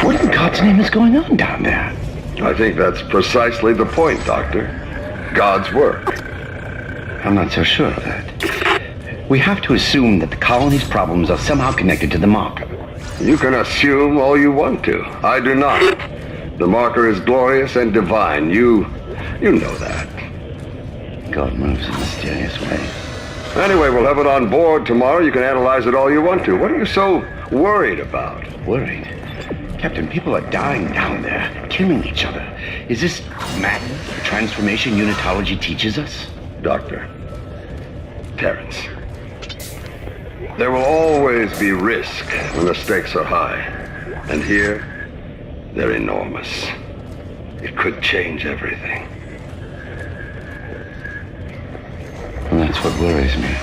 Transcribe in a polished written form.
What in God's name is going on down there? I think that's precisely the point, Doctor. God's work. I'm not so sure of that. We have to assume that the colony's problems are somehow connected to the marker. You can assume all you want to. I do not. The marker is glorious and divine. You know that. God moves in mysterious ways. Anyway, we'll have it on board tomorrow. You can analyze it all you want to. What are you so worried about? Worried? Captain, people are dying down there, killing each other. Is this madness the transformation unitology teaches us? Doctor, Terrence, there will always be risk when the stakes are high. And here, they're enormous. It could change everything. Well, that's what worries me.